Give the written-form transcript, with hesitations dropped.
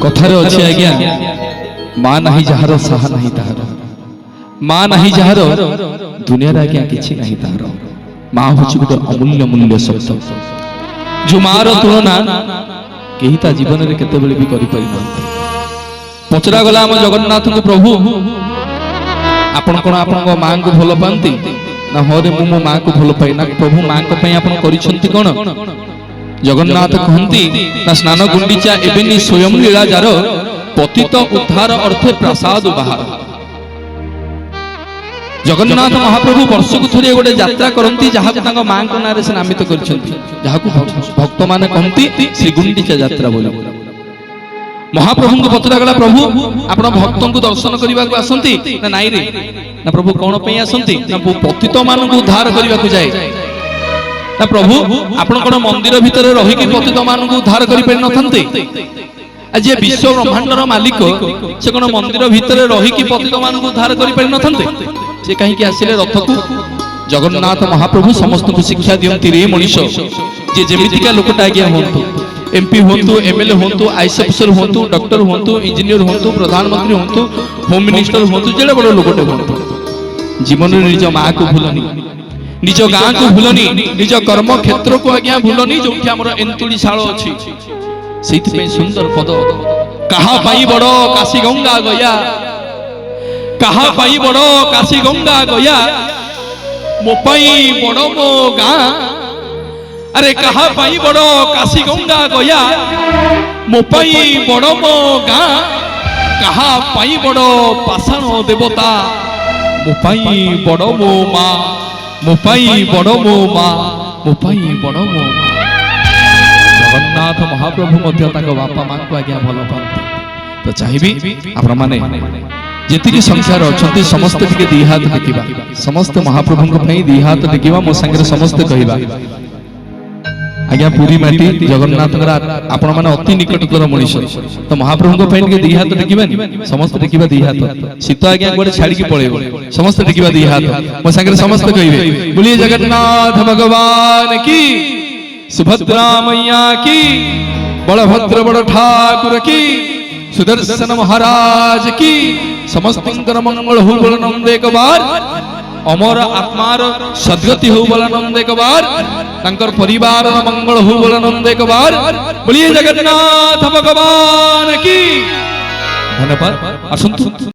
कथार अच्छे आज्ञा माँ नहीं जार साहा नहीं तार माँ नहीं जार दुनिया आज्ञा किसी नहीं तार माँ हूँ गोटे अमूल्य मूल्य शब्द जो माँ तुलना कही ता जीवन में केते भी करि पचरा गला आम जगन्नाथ को प्रभु आपण कौन आपण माँ को भल पाती ना हाँ रे मो माँ को भल पाए ना प्रभु माँ को कौन जगन्नाथ कहती ना स्नान गुंडीचा एबेनी स्वयं लीला जार पतित उद्धार अर्थे प्रसाद बाहर जगन्नाथ महाप्रभु वर्ष को थोड़े गोटे यात्रा करती जहाँ माँ को ना से नामित कर भक्त मान कहती श्री गुंडीचा यात्रा बोली महाप्रभु को पचरागला प्रभु आप भक्त को दर्शन करने को आसती ना नाई रे ना प्रभु कौन आसती ना पतित मान को उद्धार करने को जाए ना प्रभु आपण कौन मंदिर भितर रहीकि पतित मान को उद्धार कर आज विश्व ब्रह्मांडर मालिक से कौन मंदिर भितर रहीकि पतित मान को उद्धार कर से कहीं आसिले रथ को जगन्नाथ महाप्रभु समस्त को शिक्षा दियंती रे मनीष जे जेमितिका लोकटा आज्ञा होंतु एमपी होंतु एमएलए होंतु आईएएस अफसर होंतु डॉक्टर होंतु इंजीनियर होंतु प्रधानमंत्री होंतु होम मिनिस्टर होंतु जेडे बड़ लोकटे होंतु जीवन में निज माँ को भूलनी निज गाँ को भूलनी निज कर्म क्षेत्र को आज्ञा भूलनी जो एंतुड़ी शाल अच्छी से सुंदर पद कहा पाई बड़ काशी गंगा गया कहा पाई बड़ काशी गंगा गया मो पाई बड़ मो गाँ अरे कहा पाई बड़ काशी गंगा गया मो पाई बड़ मो गाँ कहा पाई बड़ पाषाण देवता मो पाई बड़ मो माँ मो पाई बड़ मो माँ मो पाई बड़ मो माँ जगन्नाथ महाप्रभु मध्य बापा माँ को आज्ञा भल पाती तो चाहिए आपण माने जेतिकी संख्यार अच्छे समस्ते टी दी हाथ देखा समस्त महाप्रभु दी हाथ देखा मो सांगे समस्ते कहवा आज्ञा पूरी माटी जगन्नाथ आपण मैंने अति निकटतर मनीष तो महाप्रभु दी हाथ देखा समस्त देखा दी हाथ शीत आज्ञा गोटे छाड़ी पड़े समस्त देखा दी हाथ मो सांगे समस्त कहे बोलिए जगन्नाथ भगवान की सुभद्रा मैया की बलभद्र बड़ ठाकुर की सुदर्शन महाराज की समस्त मंगल हो बोल नंद एक बार अमर आत्मार सद्गति हो बोल नंद एक बार तंकर परिवार मंगल हो बोल नंद एक बार बोलिए जगन्नाथ भगवान की धन्यवाद।